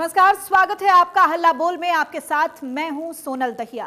नमस्कार, स्वागत है आपका हल्ला बोल में। आपके साथ मैं हूं सोनल दहिया।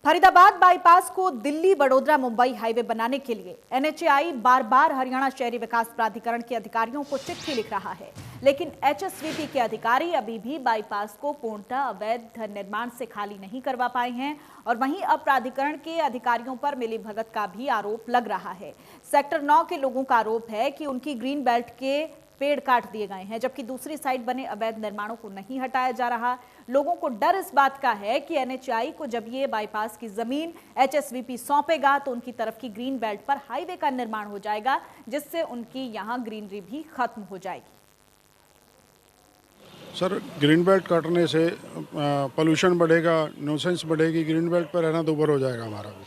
फरीदाबाद बाईपास को दिल्ली बड़ोदरा मुंबई हाईवे बनाने के लिए एनएचएआई बार बार हरियाणा शहरी विकास प्राधिकरण के अधिकारियों को चिट्ठी लिख रहा है, लेकिन एचएसवीपी के अधिकारी अभी भी बाईपास को पूर्णतः अवैध निर्माण से खाली नहीं करवा पाए हैं। और वहीं अब प्राधिकरण के अधिकारियों पर मिलीभगत का भी आरोप लग रहा है। सेक्टर 9 के लोगों का आरोप है कि उनकी ग्रीन बेल्ट के पेड़ काट दिए गए हैं, जबकि दूसरी साइड बने अवैध निर्माणों को नहीं हटाया जा रहा। लोगों को डर इस बात का है कि एनएचएआई को जब ये बाईपास की जमीन एचएसवीपी सौंपेगा तो उनकी तरफ की ग्रीन बेल्ट पर हाईवे का निर्माण हो जाएगा, जिससे उनकी यहां ग्रीनरी भी खत्म हो जाएगी। सर, ग्रीन बेल्ट काटने से पोल्यूशन बढ़ेगा, न्यूसेंस बढ़ेगी, ग्रीन बेल्ट पर रहना दूभर हो जाएगा हमारा भी।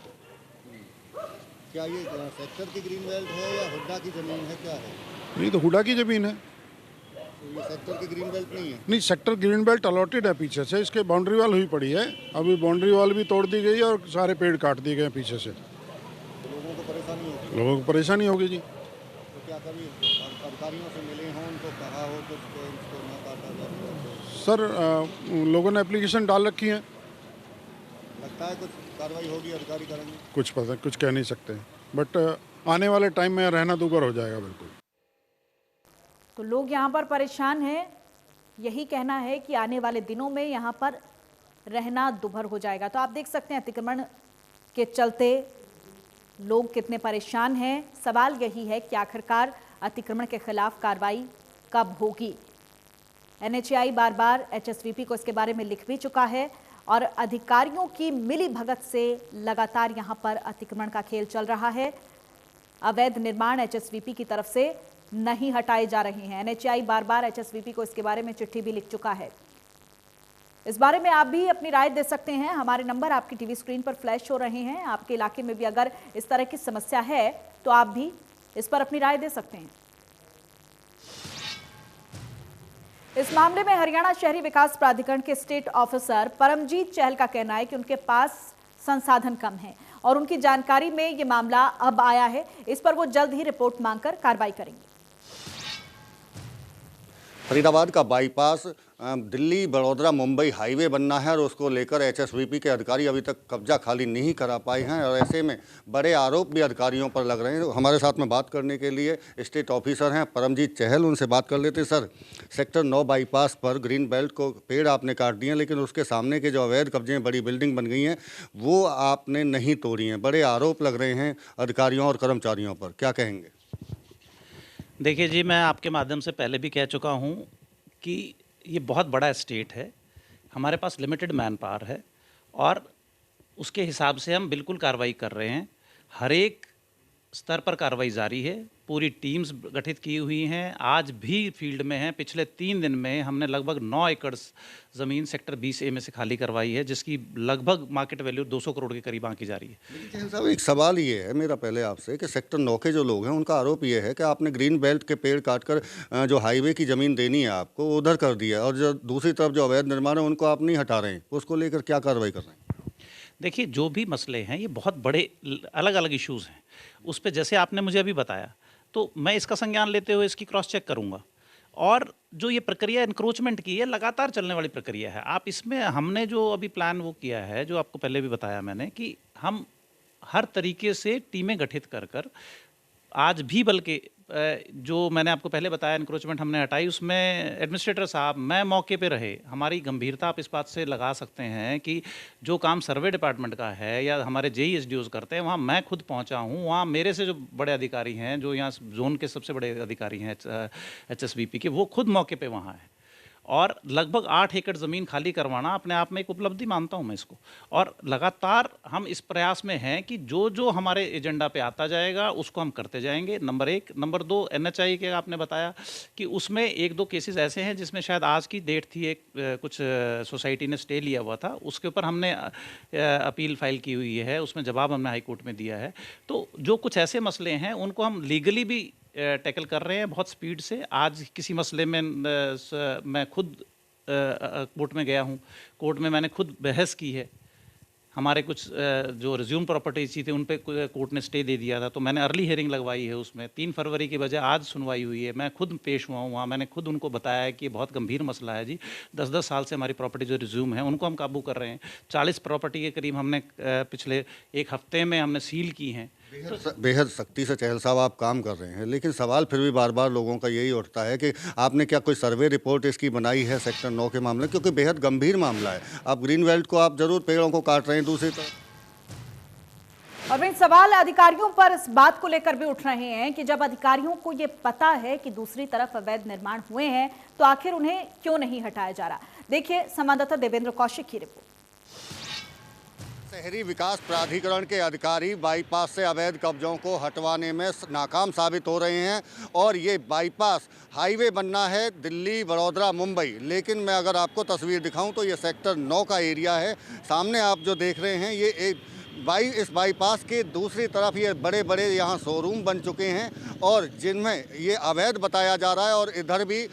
क्या ये सेक्टर की ग्रीन बेल्ट है या हुड्डा की जमीन है, क्या है? नहीं तो हुडा की जमीन है। तो ये सेक्टर की ग्रीन बेल्ट नहीं है? नहीं, सेक्टर ग्रीन बेल्ट अलॉटेड है पीछे से, इसके बाउंड्री वॉल हुई पड़ी है। अभी बाउंड्री वॉल भी तोड़ दी गई है और सारे पेड़ काट दिए गए पीछे से। तो लोगों को परेशानी होगी? लोगों को परेशानी होगी जी। तो क्या कभी अधिकारियों से मिले हों, उनको कहा हो कि इसको ना काटा जाए? सर, लोगों ने एप्लीकेशन डाल रखी है। लगता है कुछ कार्रवाई होगी, अधिकारी करेंगे? कुछ कह नहीं सकते, बट आने वाले टाइम में रहना दूभर हो जाएगा बिल्कुल। तो लोग यहाँ पर परेशान हैं। यही कहना है कि आने वाले दिनों में यहाँ पर रहना दुभर हो जाएगा। तो आप देख सकते हैं अतिक्रमण के चलते लोग कितने परेशान हैं। सवाल यही है कि आखिरकार अतिक्रमण के खिलाफ कार्रवाई कब होगी। एनएचएआई बार बार एचएसवीपी को इसके बारे में लिख भी चुका है और अधिकारियों की मिली भगत से लगातार यहाँ पर अतिक्रमण का खेल चल रहा है। अवैध निर्माण एचएसवीपी की तरफ से नहीं हटाए जा रहे हैं। एनएचएआई बार बार एचएसवीपी को इसके बारे में चिट्ठी भी लिख चुका है। इस बारे में आप भी अपनी राय दे सकते हैं। हमारे नंबर आपकी टीवी स्क्रीन पर फ्लैश हो रहे हैं। आपके इलाके में भी अगर इस तरह की समस्या है तो आप भी इस पर अपनी राय दे सकते हैं। इस मामले में हरियाणा शहरी विकास प्राधिकरण के स्टेट ऑफिसर परमजीत चहल का कहना है कि उनके पास संसाधन कम है और उनकी जानकारी में ये मामला अब आया है। इस पर वो जल्द ही रिपोर्ट मांगकर कार्रवाई करेंगे। फरीदाबाद का बाईपास दिल्ली बड़ोदरा मुंबई हाईवे बनना है और उसको लेकर एचएसवीपी के अधिकारी अभी तक कब्जा खाली नहीं करा पाए हैं और ऐसे में बड़े आरोप भी अधिकारियों पर लग रहे हैं। हमारे साथ में बात करने के लिए स्टेट ऑफिसर हैं परमजीत चहल, उनसे बात कर लेते। सर, सेक्टर 9 बाईपास पर ग्रीन बेल्ट को पेड़ आपने काट दिए, लेकिन उसके सामने के जो अवैध कब्जे बड़ी बिल्डिंग बन गई हैं वो आपने नहीं तोड़ी हैं। बड़े आरोप लग रहे हैं अधिकारियों और कर्मचारियों पर, क्या कहेंगे? देखिए जी, मैं आपके माध्यम से पहले भी कह चुका हूँ कि ये बहुत बड़ा स्टेट है, हमारे पास लिमिटेड मैन पावर है और उसके हिसाब से हम बिल्कुल कार्रवाई कर रहे हैं। हर एक स्तर पर कार्रवाई जारी है, पूरी टीम्स गठित की हुई हैं, आज भी फील्ड में हैं। पिछले 3 दिन में हमने लगभग 9 एकड़ ज़मीन सेक्टर 20A में से खाली करवाई है, जिसकी लगभग मार्केट वैल्यू 200 करोड़ के करीब आंकी जा रही है। लेकिन चहल साहब, एक सवाल ये है मेरा पहले आपसे कि सेक्टर 9 के जो लोग हैं उनका आरोप ये है कि आपने ग्रीन बेल्ट के पेड़ काटकर जो हाईवे की ज़मीन देनी है आपको उधर कर दिया और जो दूसरी तरफ जो अवैध निर्माण है उनको आप नहीं हटा रहे हैं। उसको लेकर क्या कार्रवाई कर रहे हैं? देखिए, जो भी मसले हैं ये बहुत बड़े अलग अलग इश्यूज़ हैं। उस पर जैसे आपने मुझे अभी बताया तो मैं इसका संज्ञान लेते हुए इसकी क्रॉस चेक करूंगा। और जो ये प्रक्रिया एनक्रोचमेंट की है, लगातार चलने वाली प्रक्रिया है। आप इसमें हमने जो अभी प्लान वो किया है, जो आपको पहले भी बताया मैंने, कि हम हर तरीके से टीमें गठित कर कर आज भी, बल्कि जो मैंने आपको पहले बताया एनक्रोचमेंट हमने हटाई, उसमें एडमिनिस्ट्रेटर साहब मैं मौके पे रहे। हमारी गंभीरता आप इस बात से लगा सकते हैं कि जो काम सर्वे डिपार्टमेंट का है या हमारे JESDOs करते हैं, वहाँ मैं खुद पहुँचा हूँ। वहाँ मेरे से जो बड़े अधिकारी हैं, जो यहाँ जोन के सबसे बड़े अधिकारी हैं HSVP के, वो खुद मौके पर वहाँ हैं। और लगभग 8 एकड़ ज़मीन खाली करवाना अपने आप में एक उपलब्धि मानता हूं मैं इसको। और लगातार हम इस प्रयास में हैं कि जो जो हमारे एजेंडा पे आता जाएगा उसको हम करते जाएंगे, नंबर 1। नंबर 2, NHI के आपने बताया कि उसमें 1-2 केसेस ऐसे हैं जिसमें शायद आज की डेट थी, एक कुछ सोसाइटी ने स्टे लिया हुआ था, उसके ऊपर हमने अपील फाइल की हुई है, उसमें जवाब हमने हाई कोर्ट में दिया है। तो जो कुछ ऐसे मसले हैं उनको हम लीगली भी टैकल कर रहे हैं बहुत स्पीड से। आज किसी मसले में मैं खुद कोर्ट में गया हूँ, कोर्ट में मैंने खुद बहस की है। हमारे कुछ जो रिज्यूम प्रॉपर्टीज थी उन पे कोर्ट ने स्टे दे दिया था, तो मैंने अर्ली हियरिंग लगवाई है उसमें। 3 फरवरी की बजाय आज सुनवाई हुई है। मैं खुद पेश हुआ हूँ वहाँ, मैंने खुद उनको बताया है कि ये बहुत गंभीर मसला है जी। 10-10 साल से हमारी प्रॉपर्टी जो रिज्यूम है उनको हम काबू कर रहे हैं। 40 प्रॉपर्टी के करीब हमने पिछले 1 हफ्ते में हमने सील की हैं। बेहद सख्ती से चहल साहब आप काम कर रहे हैं, लेकिन सवाल फिर भी बार बार लोगों का यही उठता है कि आपने क्या कोई सर्वे रिपोर्ट इसकी बनाई है सेक्टर 9 के मामले, क्योंकि बेहद गंभीर मामला है। आप ग्रीन बेल्ट को आप जरूर पेड़ों को काट रहे हैं दूसरी तरफ। और इन सवाल अधिकारियों पर इस बात को लेकर भी उठ रहे हैं कि जब अधिकारियों को ये पता है कि दूसरी तरफ अवैध निर्माण हुए हैं तो आखिर उन्हें क्यों नहीं हटाया जा रहा। देखिए संवाददाता देवेंद्र कौशिक की रिपोर्ट। शहरी विकास प्राधिकरण के अधिकारी बाईपास से अवैध कब्जों को हटवाने में नाकाम साबित हो रहे हैं और ये बाईपास हाईवे बनना है दिल्ली, बड़ौदा, मुंबई। लेकिन मैं अगर आपको तस्वीर दिखाऊं तो ये सेक्टर 9 का एरिया है। सामने आप जो देख रहे हैं ये इस बाईपास के दूसरी तरफ ये बड़े बड़े यहाँ शोरूम बन चुके हैं और जिनमें ये अवैध बताया जा रहा है। और इधर भी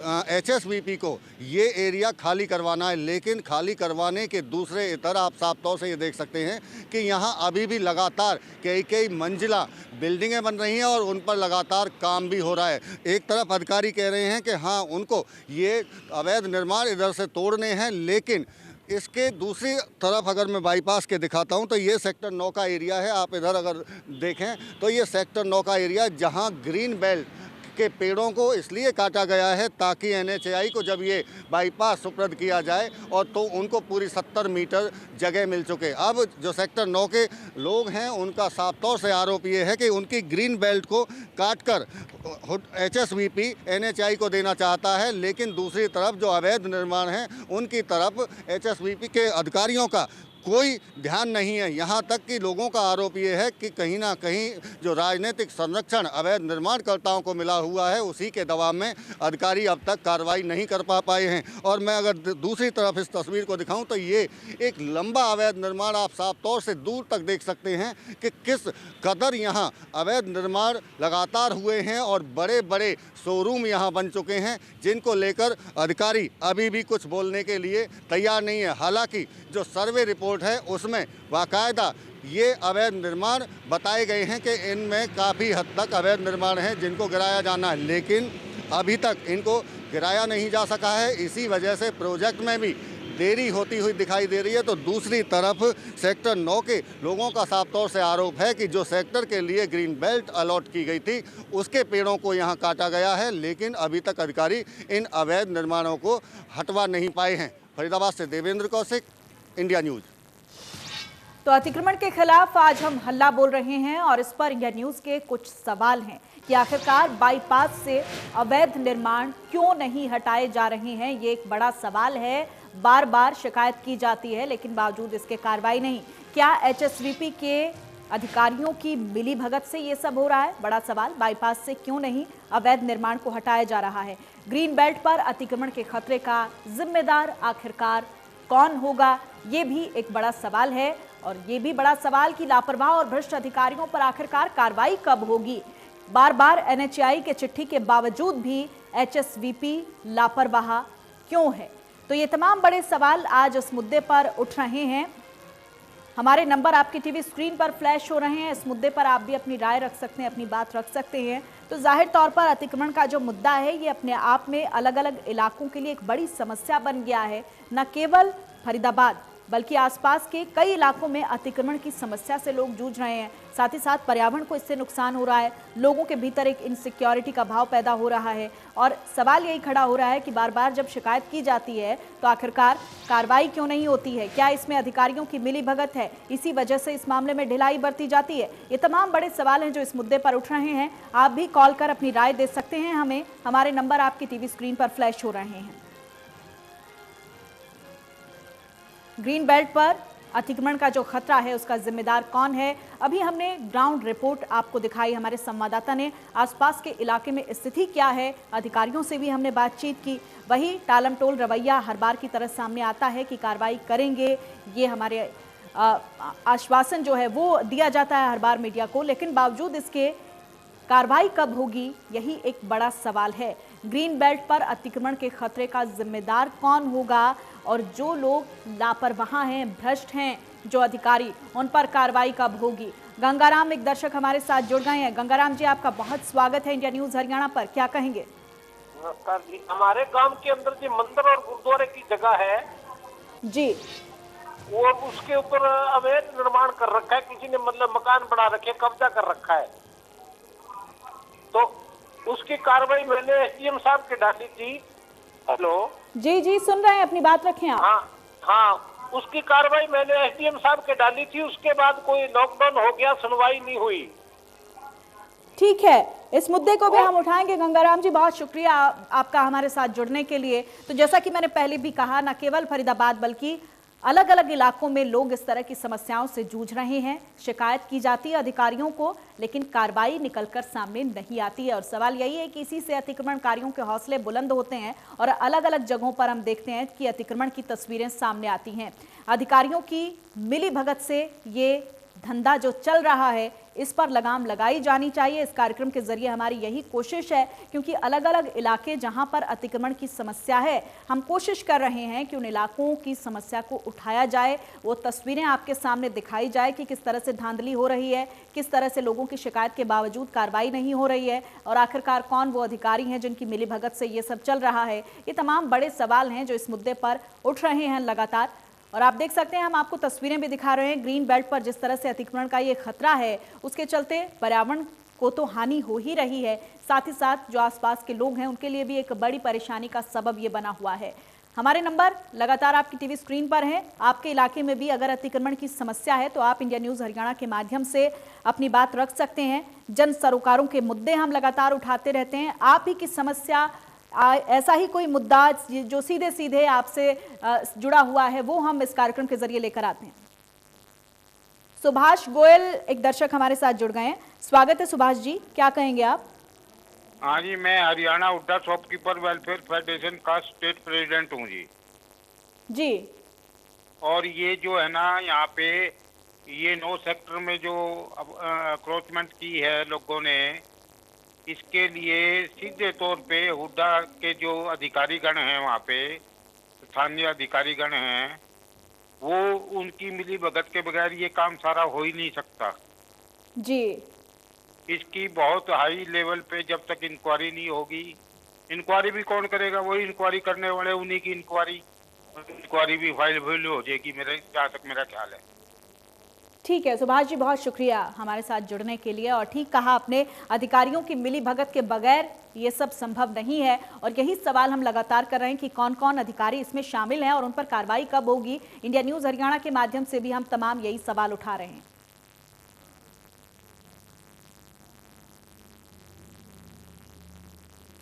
HSVP को ये एरिया खाली करवाना है, लेकिन खाली करवाने के दूसरे इधर आप साफ तौर से ये देख सकते हैं कि यहाँ अभी भी लगातार कई मंजिला बिल्डिंगें बन रही हैं और उन पर लगातार काम भी हो रहा है। एक तरफ अधिकारी कह रहे हैं कि हाँ उनको ये अवैध निर्माण इधर से तोड़ने हैं, लेकिन इसके दूसरी तरफ अगर मैं बाईपास के दिखाता हूं तो ये सेक्टर 9 का एरिया है। आप इधर अगर देखें तो ये सेक्टर 9 का एरिया जहां ग्रीन बेल्ट के पेड़ों को इसलिए काटा गया है ताकि NHAI को जब ये बाईपास सुपुर्द किया जाए और तो उनको पूरी 70 मीटर जगह मिल चुके। अब जो सेक्टर 9 के लोग हैं उनका साफ तौर से आरोप ये है कि उनकी ग्रीन बेल्ट को काटकर HSVP NHAI को देना चाहता है, लेकिन दूसरी तरफ जो अवैध निर्माण है उनकी तरफ HSVP के अधिकारियों का कोई ध्यान नहीं है। यहाँ तक कि लोगों का आरोप ये है कि कहीं ना कहीं जो राजनीतिक संरक्षण अवैध निर्माणकर्ताओं को मिला हुआ है उसी के दबाव में अधिकारी अब तक कार्रवाई नहीं कर पाए हैं। और मैं अगर दूसरी तरफ इस तस्वीर को दिखाऊं तो ये एक लंबा अवैध निर्माण आप साफ तौर से दूर तक देख सकते हैं कि किस कदर यहाँ अवैध निर्माण लगातार हुए हैं और बड़े बड़े शोरूम यहाँ बन चुके हैं जिनको लेकर अधिकारी अभी भी कुछ बोलने के लिए तैयार नहीं है। हालांकि जो सर्वे रिपोर्ट है उसमें बाकायदा ये अवैध निर्माण बताए गए हैं कि इनमें काफ़ी हद तक अवैध निर्माण है जिनको गिराया जाना है, लेकिन अभी तक इनको गिराया नहीं जा सका है। इसी वजह से प्रोजेक्ट में भी देरी होती हुई दिखाई दे रही है। तो दूसरी तरफ सेक्टर 9 के लोगों का साफ तौर से आरोप है कि जो सेक्टर के लिए ग्रीन बेल्ट अलॉट की गई थी उसके पेड़ों को यहाँ काटा गया है, लेकिन अभी तक अधिकारी इन अवैध निर्माणों को हटवा नहीं पाए हैं। फरीदाबाद से देवेंद्र कौशिक, इंडिया न्यूज़। तो अतिक्रमण के खिलाफ आज हम हल्ला बोल रहे हैं और इस पर इंडिया न्यूज़ के कुछ सवाल हैं कि आखिरकार बाईपास से अवैध निर्माण क्यों नहीं हटाए जा रहे हैं। ये एक बड़ा सवाल है। बार बार शिकायत की जाती है लेकिन बावजूद इसके कार्रवाई नहीं। क्या HSVP के अधिकारियों की मिलीभगत से ये सब हो रहा है? बड़ा सवाल। बाईपास से क्यों नहीं अवैध निर्माण को हटाया जा रहा है? ग्रीन बेल्ट पर अतिक्रमण के खतरे का जिम्मेदार आखिरकार कौन होगा? ये भी एक बड़ा सवाल है। और ये भी बड़ा सवाल कि लापरवाह और भ्रष्ट अधिकारियों पर आखिरकार कार्रवाई कब होगी? बार बार NHAI के चिट्ठी के बावजूद भी HSVP लापरवाह क्यों है? तो ये तमाम बड़े सवाल आज इस मुद्दे पर उठ रहे हैं। हमारे नंबर आपकी टीवी स्क्रीन पर फ्लैश हो रहे हैं। इस मुद्दे पर आप भी अपनी राय रख सकते हैं, अपनी बात रख सकते हैं। तो जाहिर तौर पर अतिक्रमण का जो मुद्दा है ये अपने आप में अलग अलग इलाकों के लिए एक बड़ी समस्या बन गया है। न केवल फरीदाबाद बल्कि आसपास के कई इलाकों में अतिक्रमण की समस्या से लोग जूझ रहे हैं। साथ ही साथ पर्यावरण को इससे नुकसान हो रहा है। लोगों के भीतर एक इनसिक्योरिटी का भाव पैदा हो रहा है और सवाल यही खड़ा हो रहा है कि बार बार जब शिकायत की जाती है तो आखिरकार कार्रवाई क्यों नहीं होती है? क्या इसमें अधिकारियों की मिलीभगत है? इसी वजह से इस मामले में ढिलाई बरती जाती है? ये तमाम बड़े सवाल हैं जो इस मुद्दे पर उठ रहे हैं। आप भी कॉल कर अपनी राय दे सकते हैं हमें। हमारे नंबर आपकी टीवी स्क्रीन पर फ्लैश हो रहे हैं। ग्रीन बेल्ट पर अतिक्रमण का जो खतरा है उसका जिम्मेदार कौन है? अभी हमने ग्राउंड रिपोर्ट आपको दिखाई, हमारे संवाददाता ने आसपास के इलाके में स्थिति क्या है, अधिकारियों से भी हमने बातचीत की। वही टालमटोल रवैया हर बार की तरह सामने आता है कि कार्रवाई करेंगे, ये हमारे आश्वासन जो है वो दिया जाता है हर बार मीडिया को, लेकिन बावजूद इसके कार्रवाई कब होगी यही एक बड़ा सवाल है। ग्रीन बेल्ट पर अतिक्रमण के खतरे का जिम्मेदार कौन होगा? और जो लोग लापरवाह हैं, भ्रष्ट हैं, जो अधिकारी, उन पर कार्रवाई कब होगी। गंगाराम एक दर्शक हमारे साथ जुड़ गए हैं। गंगाराम जी, आपका बहुत स्वागत है इंडिया न्यूज हरियाणा पर, क्या कहेंगे? नमस्कार जी। हमारे गांव के अंदर जी मंदिर और गुरुद्वारे की जगह है जी, और उसके ऊपर अवैध निर्माण कर रखा है, किसी ने मतलब मकान बना रखे, कब्जा कर रखा है। तो उसकी कार्रवाई मैंने एसडीएम साहब के डाली थी। हेलो जी जी, सुन रहे हैं, अपनी बात रखें आप। हाँ हाँ, उसकी कार्रवाई मैंने एसडीएम साहब के डाली थी। उसके बाद कोई लॉकडाउन हो गया, सुनवाई नहीं हुई। ठीक है, इस मुद्दे को भी हम उठाएंगे। गंगाराम जी, बहुत शुक्रिया आपका हमारे साथ जुड़ने के लिए। तो जैसा कि मैंने पहले भी कहा, न केवल फरीदाबाद बल्कि अलग अलग इलाकों में लोग इस तरह की समस्याओं से जूझ रहे हैं। शिकायत की जाती है अधिकारियों को, लेकिन कार्रवाई निकलकर सामने नहीं आती है। और सवाल यही है कि इसी से अतिक्रमणकारियों के हौसले बुलंद होते हैं और अलग अलग जगहों पर हम देखते हैं कि अतिक्रमण की तस्वीरें सामने आती हैं। अधिकारियों की मिलीभगत से ये धंधा जो चल रहा है, इस पर लगाम लगाई जानी चाहिए। इस कार्यक्रम के जरिए हमारी यही कोशिश है, क्योंकि अलग अलग इलाके जहां पर अतिक्रमण की समस्या है, हम कोशिश कर रहे हैं कि उन इलाकों की समस्या को उठाया जाए, वो तस्वीरें आपके सामने दिखाई जाए कि किस तरह से धांधली हो रही है, किस तरह से लोगों की शिकायत के बावजूद कार्रवाई नहीं हो रही है, और आखिरकार कौन वो अधिकारी हैं जिनकी मिलीभगत से ये सब चल रहा है। ये तमाम बड़े सवाल हैं जो इस मुद्दे पर उठ रहे हैं लगातार। और आप देख सकते हैं, हम आपको तस्वीरें भी दिखा रहे हैं, ग्रीन बेल्ट पर जिस तरह से अतिक्रमण का ये खतरा है, उसके चलते पर्यावरण को तो हानि हो ही रही है, साथ ही साथ जो आसपास के लोग हैं उनके लिए भी एक बड़ी परेशानी का सबब ये बना हुआ है। हमारे नंबर लगातार आपकी टीवी स्क्रीन पर हैं। आपके इलाके में भी अगर अतिक्रमण की समस्या है तो आप इंडिया न्यूज हरियाणा के माध्यम से अपनी बात रख सकते हैं। जन सरोकारों के मुद्दे हम लगातार उठाते रहते हैं। आप ही की समस्या, ऐसा ही कोई मुद्दा जो सीधे सीधे आपसे जुड़ा हुआ है, वो हम इस कार्यक्रम के जरिए लेकर आते हैं। सुभाष गोयल एक दर्शक हमारे साथ जुड़ गए हैं। स्वागत है सुभाष जी, क्या कहेंगे आप? हाँ जी, मैं हरियाणा उड्डा शॉपकीपर वेलफेयर फेडरेशन का स्टेट प्रेसिडेंट हूँ जी। जी। और ये जो है ना, यहाँ पे ये 9 सेक्टर में जो अक्रोचमेंट की है लोगों ने, इसके लिए सीधे तौर पे हुड्डा के जो अधिकारीगण हैं, वहाँ पे स्थानीय अधिकारीगण हैं, वो उनकी मिलीभगत के बगैर ये काम सारा हो ही नहीं सकता जी। इसकी बहुत हाई लेवल पे जब तक इंक्वायरी नहीं होगी, इंक्वायरी भी कौन करेगा? वही इंक्वायरी करने वाले, उन्हीं की इंक्वायरी भी फाइल हो जाएगी, मेरे जहाँ तक मेरा ख्याल है। ठीक है सुभाष जी, बहुत शुक्रिया हमारे साथ जुड़ने के लिए। और ठीक कहा आपने, अधिकारियों की मिलीभगत के बगैर ये सब संभव नहीं है। और यही सवाल हम लगातार कर रहे हैं कि कौन कौन अधिकारी इसमें शामिल हैं और उन पर कार्रवाई कब होगी। इंडिया न्यूज हरियाणा के माध्यम से भी हम तमाम यही सवाल उठा रहे हैं।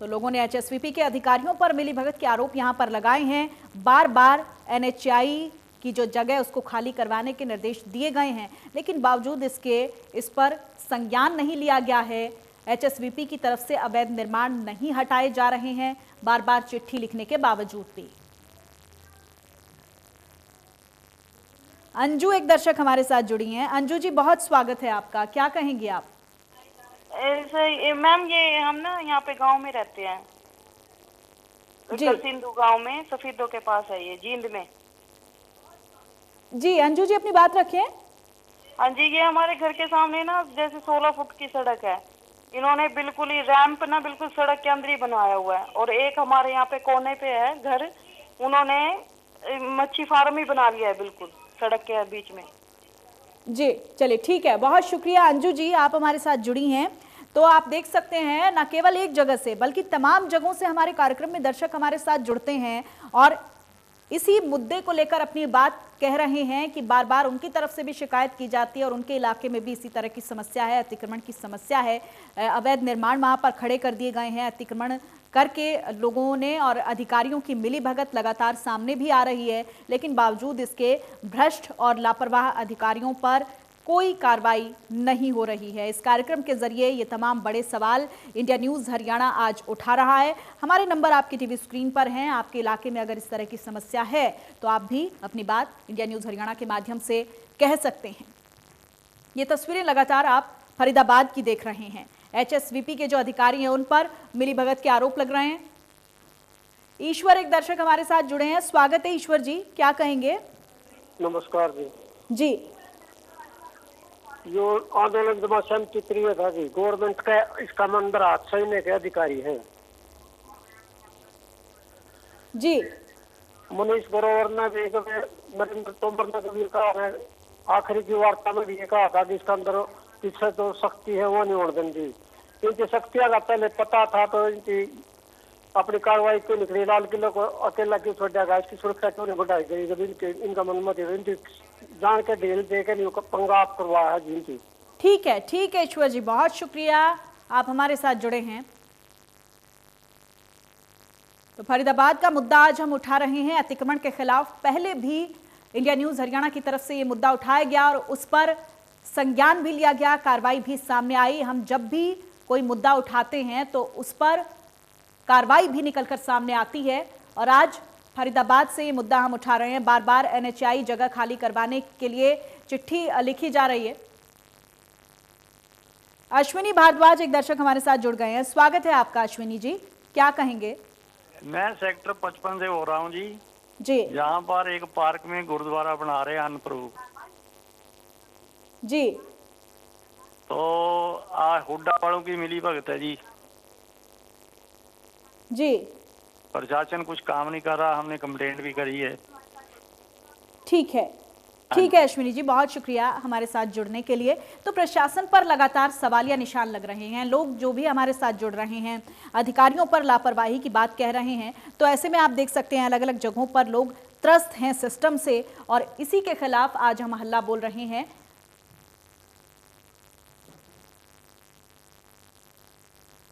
तो लोगों ने एचएसवीपी के अधिकारियों पर मिलीभगत के आरोप यहां पर लगाए हैं। बार बार एनएचआई की जो जगह उसको खाली करवाने के निर्देश दिए गए हैं, लेकिन बावजूद इसके इस पर संज्ञान नहीं लिया गया है। एचएसवीपी की तरफ से अवैध निर्माण नहीं हटाए जा रहे हैं, बार बार चिट्ठी लिखने के बावजूद भी। अंजू एक दर्शक हमारे साथ जुड़ी हैं। अंजू जी, बहुत स्वागत है आपका, क्या कहेंगे आप? मैम, ये हम ना यहाँ पे गांव में रहते हैं जी, सिंधु गांव में, सफीदों के पास है ये, जींद में जी। अंजू जी, अपनी बात रखें। हाँ जी, ये हमारे घर के सामने ना जैसे 16 फुट की सड़क है, इन्होंने बिल्कुल ही रैंप ना बिल्कुल सड़क के अंदर ही बनाया हुआ है। और एक हमारे यहाँ पे कोने पे है घर, उन्होंने मच्छी फार्म ही बना लिया है बिल्कुल सड़क के बीच में। जी चलिए, ठीक है, बहुत शुक्रिया अंजू जी, आप हमारे साथ जुड़ी हैं। तो आप देख सकते हैं, न केवल एक जगह से बल्कि तमाम जगहों से हमारे कार्यक्रम में दर्शक हमारे साथ जुड़ते हैं और इसी मुद्दे को लेकर अपनी बात कह रहे हैं कि बार बार उनकी तरफ से भी शिकायत की जाती है और उनके इलाके में भी इसी तरह की समस्या है, अतिक्रमण की समस्या है। अवैध निर्माण वहां पर खड़े कर दिए गए हैं, अतिक्रमण करके लोगों ने, और अधिकारियों की मिलीभगत लगातार सामने भी आ रही है, लेकिन बावजूद इसके भ्रष्ट और लापरवाह अधिकारियों पर कोई कार्रवाई नहीं हो रही है। इस कार्यक्रम के जरिए ये तमाम बड़े सवाल इंडिया न्यूज़ हरियाणा आज उठा रहा है। हमारे नंबर आपकी टीवी स्क्रीन पर हैं। आपके इलाके में अगर इस तरह की समस्या है तो आप भी अपनी बात इंडिया न्यूज़ हरियाणा के माध्यम से कह सकते हैं। ये तस्वीरें लगातार आप फरीदाबाद की देख रहे हैं। एचएसवीपी के जो अधिकारी हैं उन पर मिलीभगत के आरोप लग रहे हैं। ईश्वर एक दर्शक हमारे साथ जुड़े हैं। स्वागत है ईश्वर जी, क्या कहेंगे? नमस्कार जी। जी जो आंदोलन जमा समिति प्रिय था जी, गवर्नमेंट का इसका मंदिर हाथ सही के अधिकारी है। जी मनीष ग्रोवर ने भी नरेंद्र तोमर ने भी कहा है, आखिरी की वार्ता में भी ये कहा था कि इसका अंदर पीछे जो शक्ति है वो नहीं होने देंगी। इनकी शक्तियां का पहले पता था तो इनकी अपनी कार्रवाई क्यों निकली, लाल किले को अकेला क्यों छोड़ा गया, इसकी सुरक्षा क्यों नहीं बढ़ाई गई। जब इनका मन मत इनकी जान के ढील दे के नहीं पंगा आप करवाया है जिनकी। ठीक है ईश्वर जी, बहुत शुक्रिया, आप हमारे साथ जुड़े हैं। तो फरीदाबाद का मुद्दा आज हम उठा रहे हैं अतिक्रमण के खिलाफ। पहले भी इंडिया न्यूज हरियाणा की तरफ से ये मुद्दा उठाया गया और उस पर संज्ञान भी लिया गया, कार्रवाई भी सामने आई। हम जब भी कोई मुद्दा उठाते हैं तो उस पर कार्रवाई भी निकलकर सामने आती है और आज फरीदाबाद से ये मुद्दा हम उठा रहे हैं। बार बार NHI जगह खाली करवाने के लिए चिट्ठी लिखी जा रही है। अश्विनी भारद्वाज एक दर्शक हमारे साथ जुड़ गए हैं, स्वागत है आपका अश्विनी जी, क्या कहेंगे? मैं सेक्टर 55 से हो रहा हूँ जी। जहाँ पर एक पार्क में गुरुद्वारा बना रहे हैं अनप्रूव जी, तो हुड्डा वालों की मिली भगत है जी। प्रशासन कुछ काम नहीं कर रहा, हमने कंप्लेंट भी करी है। ठीक है अश्विनी जी, बहुत शुक्रिया हमारे साथ जुड़ने के लिए। तो प्रशासन पर लगातार सवालिया निशान लग रहे हैं, लोग जो भी हमारे साथ जुड़ रहे हैं अधिकारियों पर लापरवाही की बात कह रहे हैं। तो ऐसे में आप देख सकते हैं अलग अलग जगहों पर लोग त्रस्त हैं सिस्टम से और इसी के खिलाफ आज हम हल्ला बोल रहे हैं।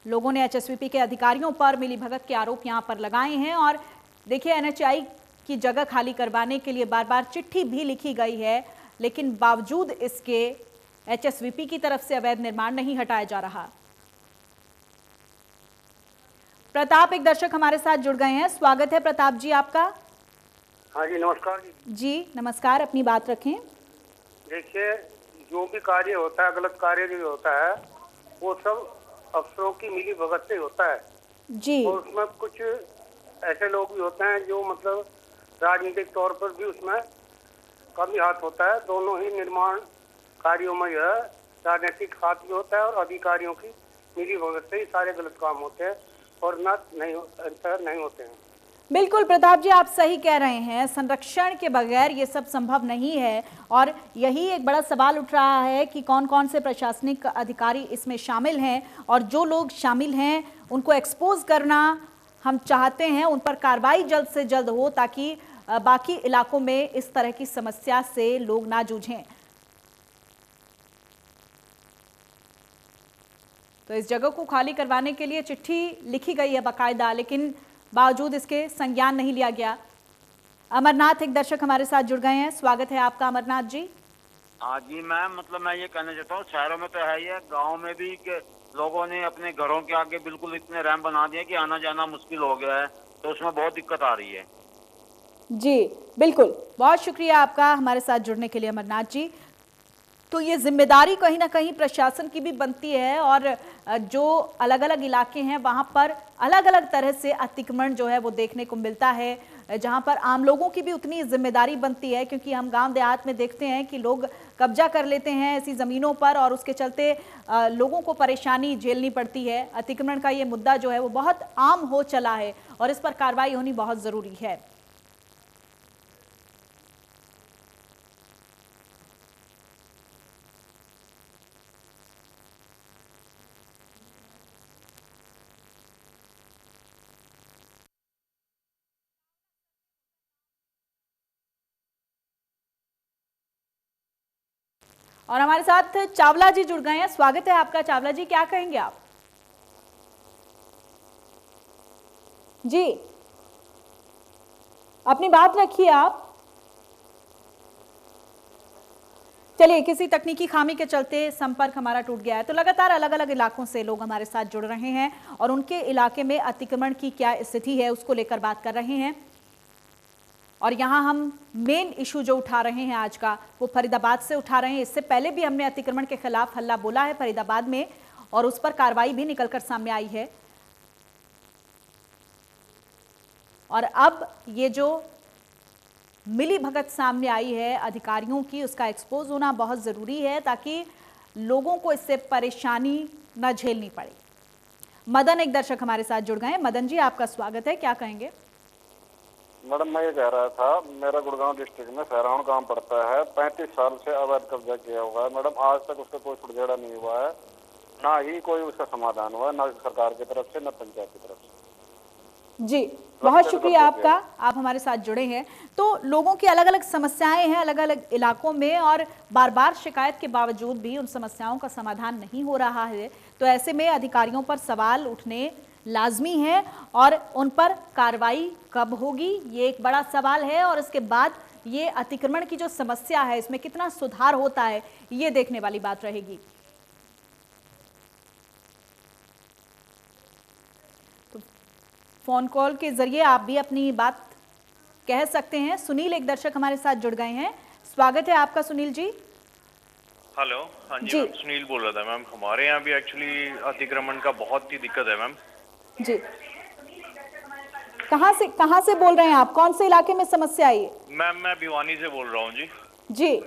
लोगों ने HSVP के अधिकारियों पर मिलीभगत के आरोप यहां पर लगाए हैं और देखिए NHI की जगह खाली करवाने के लिए बार बार चिट्ठी भी लिखी गई है, लेकिन बावजूद इसके HSVP की तरफ से अवैध निर्माण नहीं हटाया जा रहा। प्रताप एक दर्शक हमारे साथ जुड़ गए हैं, स्वागत है प्रताप जी आपका। हाँ जी नमस्कार जी नमस्कार, अपनी बात रखें। देखिए जो भी कार्य होता है, गलत कार्य जो होता है वो सब अफसरों की मिली भगत से होता है जी, और उसमें कुछ ऐसे लोग भी होते हैं जो मतलब राजनीतिक तौर पर भी उसमें कभी हाथ होता है। दोनों ही निर्माण कार्यों में यह राजनीतिक हाथ भी होता है और अधिकारियों की मिली भगत से ही सारे गलत काम होते हैं और नहीं होते हैं। बिल्कुल प्रताप जी, आप सही कह रहे हैं, संरक्षण के बगैर ये सब संभव नहीं है और यही एक बड़ा सवाल उठ रहा है कि कौन कौन से प्रशासनिक अधिकारी इसमें शामिल हैं और जो लोग शामिल हैं उनको एक्सपोज करना हम चाहते हैं, उन पर कार्रवाई जल्द से जल्द हो ताकि बाकी इलाकों में इस तरह की समस्या से लोग ना जूझें। तो इस जगह को खाली करवाने के लिए चिट्ठी लिखी गई है बाकायदा, लेकिन बावजूद इसके संज्ञान नहीं लिया गया। अमरनाथ एक दर्शक हमारे साथ जुड़ गए हैं, स्वागत है आपका अमरनाथ जी। हाँ जी मैम, मतलब मैं ये कहना चाहता हूँ शहरों में तो है ही है, गाँव में भी लोगों ने अपने घरों के आगे बिल्कुल इतने रैंप बना दिए कि आना जाना मुश्किल हो गया है, तो उसमें बहुत दिक्कत आ रही है। जी बिल्कुल, बहुत शुक्रिया आपका हमारे साथ जुड़ने के लिए अमरनाथ जी। तो ये जिम्मेदारी कहीं ना कहीं प्रशासन की भी बनती है और जो अलग अलग इलाके हैं वहाँ पर अलग अलग तरह से अतिक्रमण जो है वो देखने को मिलता है, जहाँ पर आम लोगों की भी उतनी जिम्मेदारी बनती है, क्योंकि हम गांव देहात में देखते हैं कि लोग कब्जा कर लेते हैं ऐसी ज़मीनों पर और उसके चलते लोगों को परेशानी झेलनी पड़ती है। अतिक्रमण का ये मुद्दा जो है वो बहुत आम हो चला है और इस पर कार्रवाई होनी बहुत ज़रूरी है। और हमारे साथ चावला जी जुड़ गए हैं, स्वागत है आपका चावला जी, क्या कहेंगे आप? जी अपनी बात रखिए आप। चलिए, किसी तकनीकी खामी के चलते संपर्क हमारा टूट गया है। तो लगातार अलग अलग इलाकों से लोग हमारे साथ जुड़ रहे हैं और उनके इलाके में अतिक्रमण की क्या स्थिति है उसको लेकर बात कर रहे हैं। और यहाँ हम मेन इशू जो उठा रहे हैं आज का वो फरीदाबाद से उठा रहे हैं। इससे पहले भी हमने अतिक्रमण के खिलाफ हल्ला बोला है फरीदाबाद में और उस पर कार्रवाई भी निकलकर सामने आई है। और अब ये जो मिली भगत सामने आई है अधिकारियों की, उसका एक्सपोज होना बहुत ज़रूरी है ताकि लोगों को इससे परेशानी न झेलनी पड़े। मदन एक दर्शक हमारे साथ जुड़ गए हैं। मदन जी, आपका स्वागत है, क्या कहेंगे? मैडम, मैं ये कह रहा था, मेरा गुड़गांव डिस्ट्रिक्ट में सहरावन गांव पड़ता है। 35 साल से अवैध कब्जा किया हुआ है मैडम। आज तक उसका कोई सुलझेड़ा नहीं हुआ है, ना ही कोई उसका समाधान हुआ है, ना सरकार की तरफ से, ना पंचायत की तरफ से। जी, बहुत शुक्रिया आपका, आप हमारे साथ जुड़े हैं। तो लोगों की अलग अलग समस्याएं हैं अलग अलग इलाकों में, और बार बार शिकायत के बावजूद भी उन समस्याओं का समाधान नहीं हो रहा है। तो ऐसे में अधिकारियों पर सवाल उठने लाजमी है, और उन पर कार्रवाई कब होगी ये एक बड़ा सवाल है, और इसके बाद ये अतिक्रमण की जो समस्या है इसमें कितना सुधार होता है ये देखने वाली बात रहेगी। तो फोन कॉल के जरिए आप भी अपनी बात कह सकते हैं। सुनील एक दर्शक हमारे साथ जुड़ गए हैं, स्वागत है आपका सुनील जी। हेलो, हाँ जी मैम, सुनील बोल रहा था मैम। हमारे यहाँ भी एक्चुअली अतिक्रमण का बहुत ही दिक्कत है मैम। जी, कहाँ से बोल रहे हैं आप? कौन से इलाके में समस्या आई है? मैम, मैं भिवानी से बोल रहा हूँ जी। जी,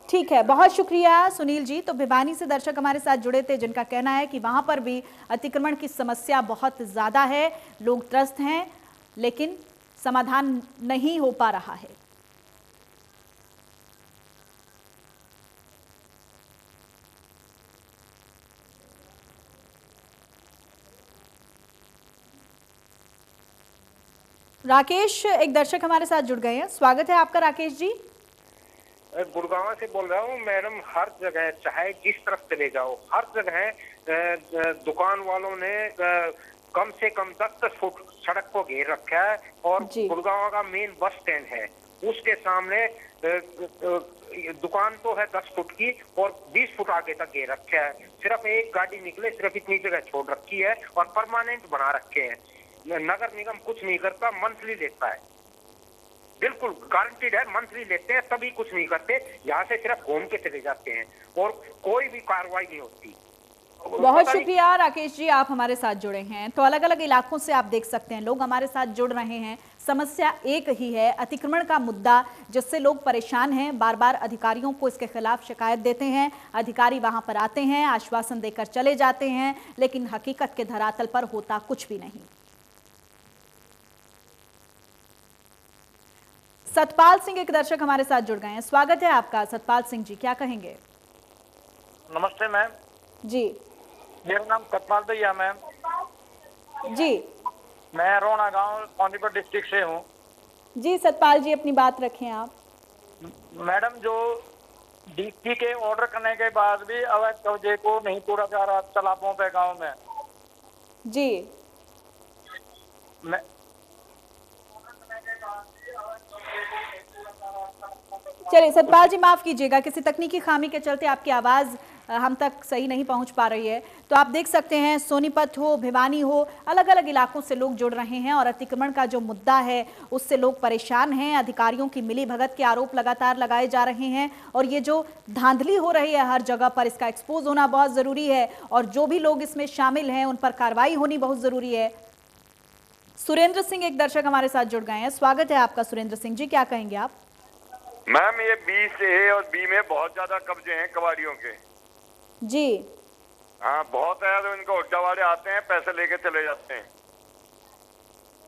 ठीक है, बहुत शुक्रिया सुनील जी। तो भिवानी से दर्शक हमारे साथ जुड़े थे जिनका कहना है कि वहां पर भी अतिक्रमण की समस्या बहुत ज्यादा है, लोग त्रस्त हैं, लेकिन समाधान नहीं हो पा रहा है। राकेश एक दर्शक हमारे साथ जुड़ गए हैं, स्वागत है आपका राकेश जी। गुड़गांव से बोल रहा हूँ मैडम। हर जगह, चाहे जिस तरफ चले जाओ, हर जगह दुकान वालों ने कम से कम 10 फुट सड़क को घेर रखा है। और गुड़गांव का मेन बस स्टैंड है, उसके सामने दुकान तो है 10 फुट की, और 20 फुट आगे तक घेर रखा है। सिर्फ एक गाड़ी निकले, सिर्फ इतनी जगह छोड़ रखी है, और परमानेंट बना रखे हैं। नगर निगम कुछ नहीं करता, मंथली लेता है, बिल्कुल गारंटीड है, मंथली लेते हैं, तभी कुछ नहीं करते। यहाँ से सिर्फ घूम के चले जाते हैं और कोई भी कार्रवाई नहीं होती। बहुत शुक्रिया राकेश जी, आप हमारे साथ जुड़े हैं। तो अलग अलग इलाकों से आप देख सकते हैं लोग हमारे साथ जुड़ रहे हैं। समस्या एक ही है, अतिक्रमण का मुद्दा, जिससे लोग परेशान हैं। बार बार अधिकारियों को इसके खिलाफ शिकायत देते हैं, अधिकारी वहां पर आते हैं, आश्वासन देकर चले जाते हैं, लेकिन हकीकत के धरातल पर होता कुछ भी नहीं। सतपाल सिंह एक दर्शक हमारे साथ जुड़ गए हैं, स्वागत है आपका सतपाल सिंह जी, क्या कहेंगे? नमस्ते मैम जी, मेरा नाम सतपाल भैया मैम जी। मैं रोना गांव पानीपत डिस्ट्रिक्ट से हूँ जी। सतपाल जी अपनी बात रखें आप। मैडम, जो डीसी के ऑर्डर करने के बाद भी अवैध कब्जे को नहीं तोड़ा जा रहा तालाबों पे गांव में जी। चलिए सतपाल जी, माफ कीजिएगा, किसी तकनीकी खामी के चलते आपकी आवाज़ हम तक सही नहीं पहुंच पा रही है। तो आप देख सकते हैं सोनीपत हो, भिवानी हो, अलग अलग इलाकों से लोग जुड़ रहे हैं, और अतिक्रमण का जो मुद्दा है उससे लोग परेशान हैं। अधिकारियों की मिली भगत के आरोप लगातार लगाए जा रहे हैं, और ये जो धांधली हो रही है हर जगह पर, इसका एक्सपोज होना बहुत ज़रूरी है, और जो भी लोग इसमें शामिल हैं उन पर कार्रवाई होनी बहुत ज़रूरी है। सुरेंद्र सिंह एक दर्शक हमारे साथ जुड़ गए हैं, स्वागत है आपका सुरेंद्र सिंह जी, क्या कहेंगे आप? मैम, ये बी से और बी में बहुत ज्यादा कब्जे हैं कबाड़ियों के जी। हाँ, बहुत है, तो इनको अड्डा वाले आते हैं, पैसे लेके चले जाते हैं।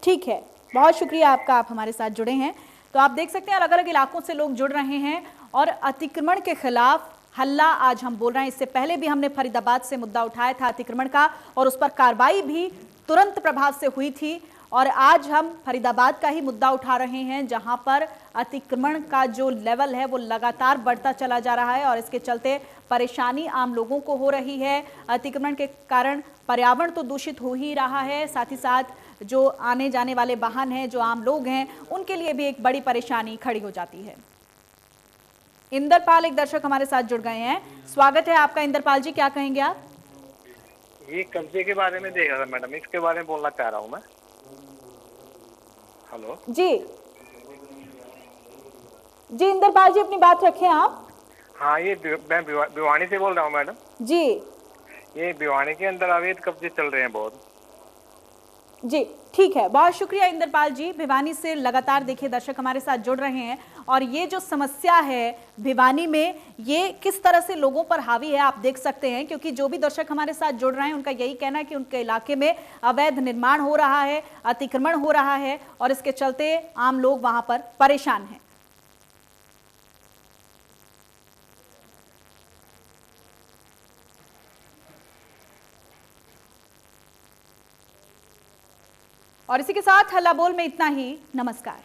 ठीक है, बहुत शुक्रिया आपका, आप हमारे साथ जुड़े हैं। तो आप देख सकते हैं अलग अलग इलाकों से लोग जुड़ रहे हैं, और अतिक्रमण के खिलाफ हल्ला आज हम बोल रहे हैं। इससे पहले भी हमने फरीदाबाद से मुद्दा उठाया था अतिक्रमण का, और उस पर कार्रवाई भी तुरंत प्रभाव से हुई थी, और आज हम फरीदाबाद का ही मुद्दा उठा रहे हैं, जहां पर अतिक्रमण का जो लेवल है वो लगातार बढ़ता चला जा रहा है, और इसके चलते परेशानी आम लोगों को हो रही है। अतिक्रमण के कारण पर्यावरण तो दूषित हो ही रहा है, साथ ही साथ जो आने जाने वाले वाहन हैं, जो आम लोग हैं, उनके लिए भी एक बड़ी परेशानी खड़ी हो जाती है। इंद्रपाल एक दर्शक हमारे साथ जुड़ गए हैं, स्वागत है आपका इंद्रपाल जी, क्या कहेंगे आप? ये कब्जे के बारे में देखा था मैडम, इसके बारे में बोलना चाह रहा हूँ मैं। हेलो जी जी, इंद्रपाल जी अपनी बात रखें आप। हाँ, ये मैं भिवानी से बोल रहा हूँ मैडम जी। ये भिवानी के अंदर अवैध कब्जे चल रहे हैं बहुत। जी ठीक है, बहुत शुक्रिया इंद्रपाल जी। भिवानी से लगातार देखिए दर्शक हमारे साथ जुड़ रहे हैं और ये जो समस्या है भिवानी में, ये किस तरह से लोगों पर हावी है आप देख सकते हैं, क्योंकि जो भी दर्शक हमारे साथ जुड़ रहे हैं उनका यही कहना है कि उनके इलाके में अवैध निर्माण हो रहा है, अतिक्रमण हो रहा है और इसके चलते आम लोग वहां पर परेशान हैं। और इसी के साथ हल्ला बोल में इतना ही। नमस्कार।